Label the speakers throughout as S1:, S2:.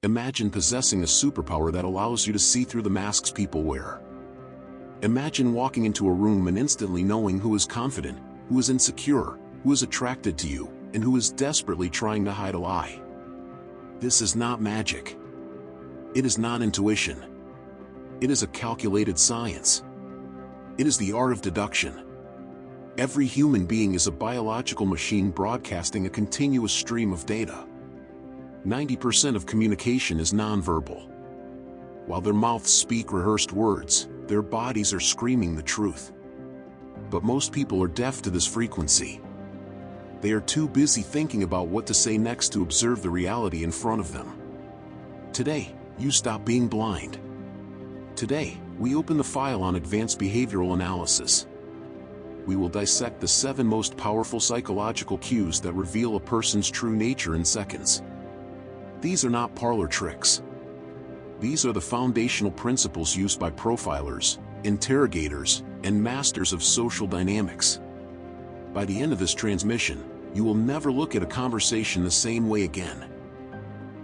S1: Imagine possessing a superpower that allows you to see through the masks people wear. Imagine walking into a room and instantly knowing who is confident, who is insecure, who is attracted to you, and who is desperately trying to hide a lie. This is not magic. It is not intuition. It is a calculated science. It is the art of deduction. Every human being is a biological machine broadcasting a continuous stream of data. 90% of communication is nonverbal. While their mouths speak rehearsed words, their bodies are screaming the truth. But most people are deaf to this frequency. They are too busy thinking about what to say next to observe the reality in front of them. Today, you stop being blind. Today, we open the file on advanced behavioral analysis. We will dissect the 7 most powerful psychological cues that reveal a person's true nature in seconds. These are not parlor tricks. These are the foundational principles used by profilers, interrogators, and masters of social dynamics. By the end of this transmission, you will never look at a conversation the same way again.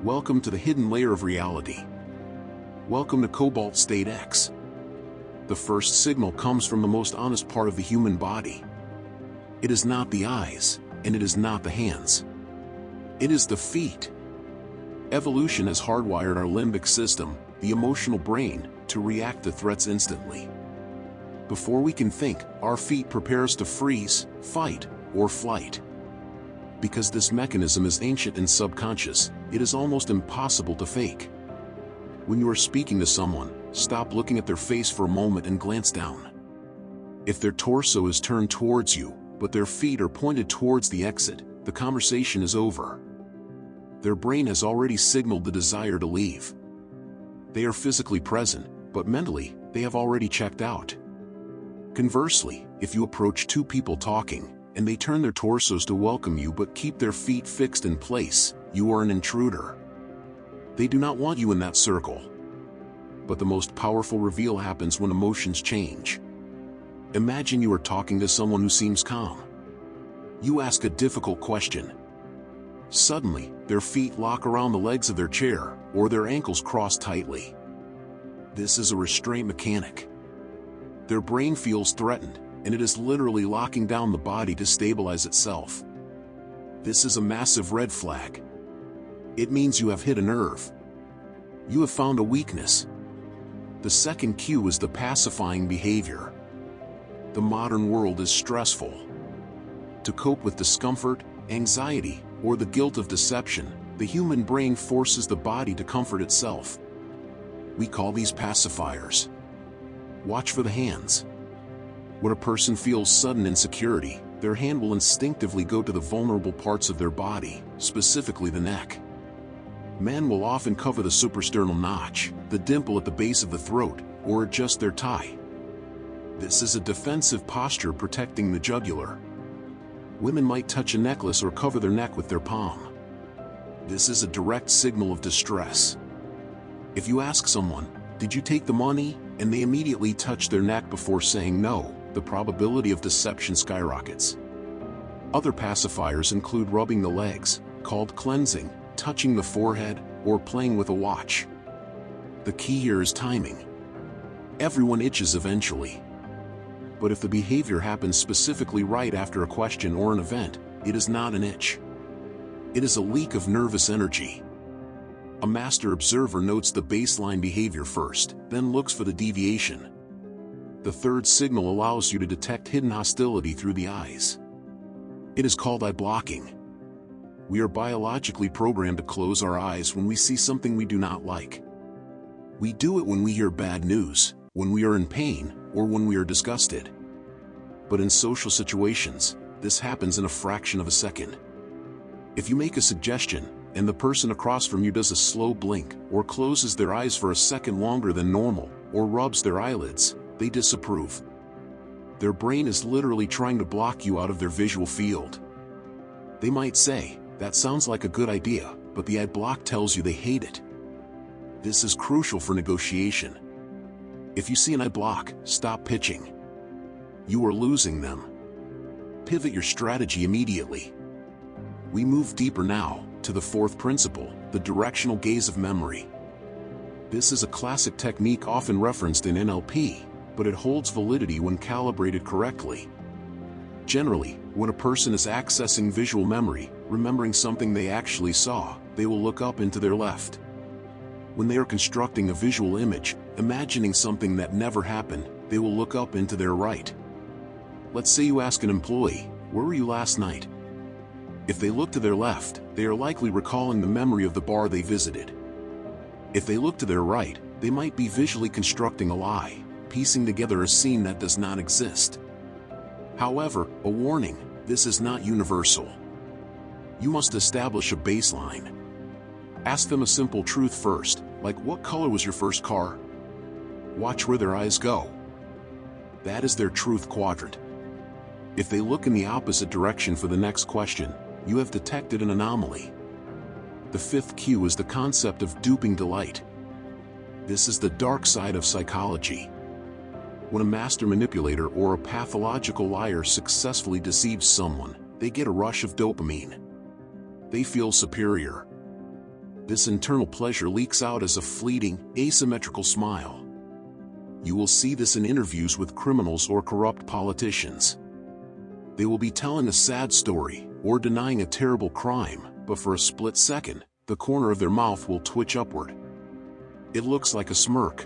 S1: Welcome to the hidden layer of reality. Welcome to Cobalt State X. The first signal comes from the most honest part of the human body. It is not the eyes, and it is not the hands. It is the feet. Evolution has hardwired our limbic system, the emotional brain, to react to threats instantly. Before we can think, our feet prepare us to freeze, fight, or flight. Because this mechanism is ancient and subconscious, it is almost impossible to fake. When you are speaking to someone, stop looking at their face for a moment and glance down. If their torso is turned towards you, but their feet are pointed towards the exit, the conversation is over. Their brain has already signaled the desire to leave. They are physically present, but mentally, they have already checked out. Conversely, if you approach 2 people talking, and they turn their torsos to welcome you but keep their feet fixed in place, you are an intruder. They do not want you in that circle. But the most powerful reveal happens when emotions change. Imagine you are talking to someone who seems calm. You ask a difficult question. Suddenly, their feet lock around the legs of their chair, or their ankles cross tightly. This is a restraint mechanic. Their brain feels threatened, and it is literally locking down the body to stabilize itself. This is a massive red flag. It means you have hit a nerve. You have found a weakness. The second cue is the pacifying behavior. The modern world is stressful. To cope with discomfort, anxiety, or the guilt of deception, the human brain forces the body to comfort itself. We call these pacifiers. Watch for the hands. When a person feels sudden insecurity, their hand will instinctively go to the vulnerable parts of their body, specifically the neck. Men will often cover the suprasternal notch, the dimple at the base of the throat, or adjust their tie. This is a defensive posture protecting the jugular. Women might touch a necklace or cover their neck with their palm. This is a direct signal of distress. If you ask someone, "Did you take the money?" and they immediately touch their neck before saying no, the probability of deception skyrockets. Other pacifiers include rubbing the legs, called cleansing, touching the forehead, or playing with a watch. The key here is timing. Everyone itches eventually. But if the behavior happens specifically right after a question or an event, it is not an itch. It is a leak of nervous energy. A master observer notes the baseline behavior first, then looks for the deviation. The third signal allows you to detect hidden hostility through the eyes. It is called eye blocking. We are biologically programmed to close our eyes when we see something we do not like. We do it when we hear bad news, when we are in pain, or when we are disgusted. But in social situations, this happens in a fraction of a second. If you make a suggestion, and the person across from you does a slow blink, or closes their eyes for a second longer than normal, or rubs their eyelids, they disapprove. Their brain is literally trying to block you out of their visual field. They might say, "That sounds like a good idea," but the eye block tells you they hate it. This is crucial for negotiation. If you see an eye block, stop pitching. You are losing them. Pivot your strategy immediately. We move deeper now, to the fourth principle, the directional gaze of memory. This is a classic technique often referenced in NLP, but it holds validity when calibrated correctly. Generally, when a person is accessing visual memory, remembering something they actually saw, they will look up into their left. When they are constructing a visual image, imagining something that never happened, they will look up into their right. Let's say you ask an employee, "Where were you last night?" If they look to their left, they are likely recalling the memory of the bar they visited. If they look to their right, they might be visually constructing a lie, piecing together a scene that does not exist. However, a warning, this is not universal. You must establish a baseline. Ask them a simple truth first, like what color was your first car? Watch where their eyes go. That is their truth quadrant. If they look in the opposite direction for the next question, you have detected an anomaly. The fifth cue is the concept of duping delight. This is the dark side of psychology. When a master manipulator or a pathological liar successfully deceives someone, they get a rush of dopamine. They feel superior. This internal pleasure leaks out as a fleeting, asymmetrical smile. You will see this in interviews with criminals or corrupt politicians. They will be telling a sad story or denying a terrible crime, but for a split second, the corner of their mouth will twitch upward. It looks like a smirk.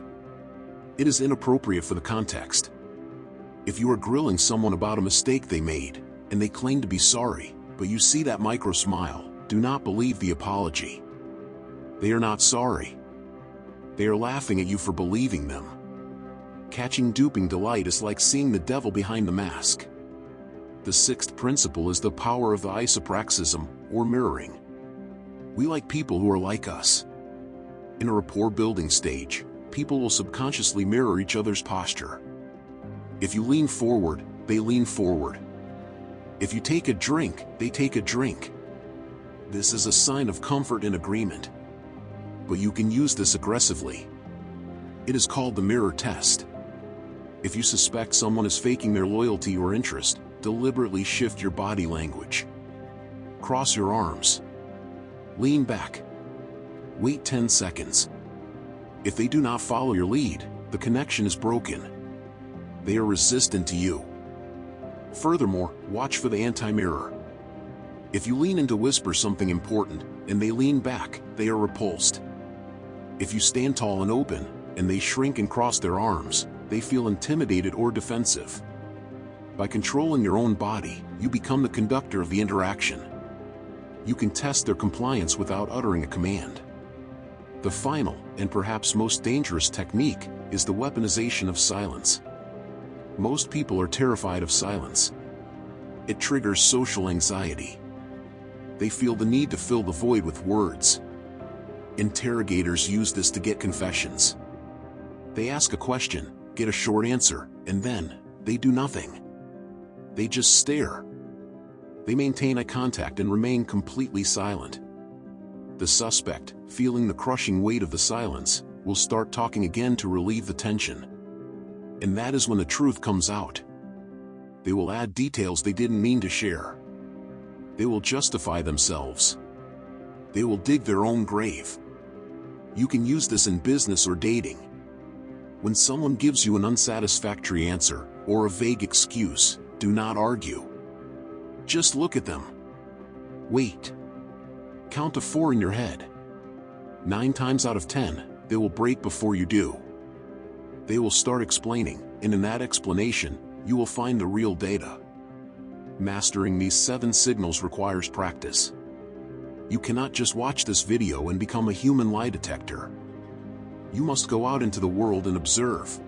S1: It is inappropriate for the context. If you are grilling someone about a mistake they made, and they claim to be sorry, but you see that micro smile, do not believe the apology. They are not sorry. They are laughing at you for believing them. Catching duping delight is like seeing the devil behind the mask. The sixth principle is the power of the isopraxism, or mirroring. We like people who are like us. In a rapport building stage, people will subconsciously mirror each other's posture. If you lean forward, they lean forward. If you take a drink, they take a drink. This is a sign of comfort and agreement. But you can use this aggressively. It is called the mirror test. If you suspect someone is faking their loyalty or interest, deliberately shift your body language. Cross your arms. Lean back. Wait 10 seconds. If they do not follow your lead, the connection is broken. They are resistant to you. Furthermore, watch for the anti-mirror. If you lean in to whisper something important, and they lean back, they are repulsed. If you stand tall and open, and they shrink and cross their arms, they feel intimidated or defensive. By controlling your own body, you become the conductor of the interaction. You can test their compliance without uttering a command. The final, and perhaps most dangerous technique, is the weaponization of silence. Most people are terrified of silence. It triggers social anxiety. They feel the need to fill the void with words. Interrogators use this to get confessions. They ask a question, get a short answer, and then, they do nothing. They just stare. They maintain eye contact and remain completely silent. The suspect, feeling the crushing weight of the silence, will start talking again to relieve the tension. And that is when the truth comes out. They will add details they didn't mean to share. They will justify themselves. They will dig their own grave. You can use this in business or dating. When someone gives you an unsatisfactory answer, or a vague excuse, do not argue. Just look at them. Wait. Count to 4 in your head. 9 times out of 10, they will break before you do. They will start explaining, and in that explanation, you will find the real data. Mastering these 7 signals requires practice. You cannot just watch this video and become a human lie detector. You must go out into the world and observe.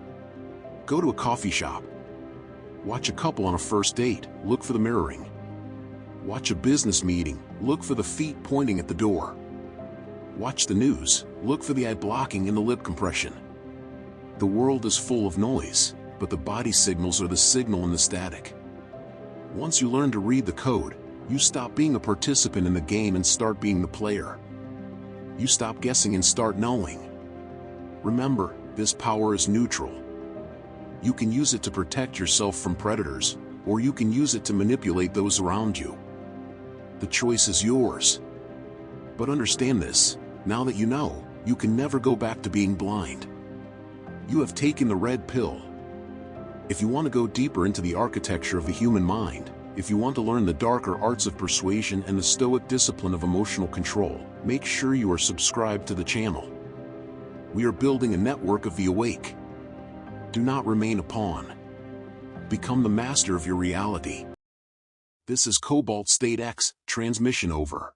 S1: Go to a coffee shop. Watch a couple on a first date, look for the mirroring. Watch a business meeting, look for the feet pointing at the door. Watch the news, look for the eye blocking and the lip compression. The world is full of noise, but the body signals are the signal in the static. Once you learn to read the code, you stop being a participant in the game and start being the player. You stop guessing and start knowing. Remember, this power is neutral. You can use it to protect yourself from predators, or you can use it to manipulate those around you. The choice is yours. But understand this, now that you know, you can never go back to being blind. You have taken the red pill. If you want to go deeper into the architecture of the human mind, if you want to learn the darker arts of persuasion and the stoic discipline of emotional control, make sure you are subscribed to the channel. We are building a network of the awake. Do not remain a pawn. Become the master of your reality. This is Cobalt State X, transmission over.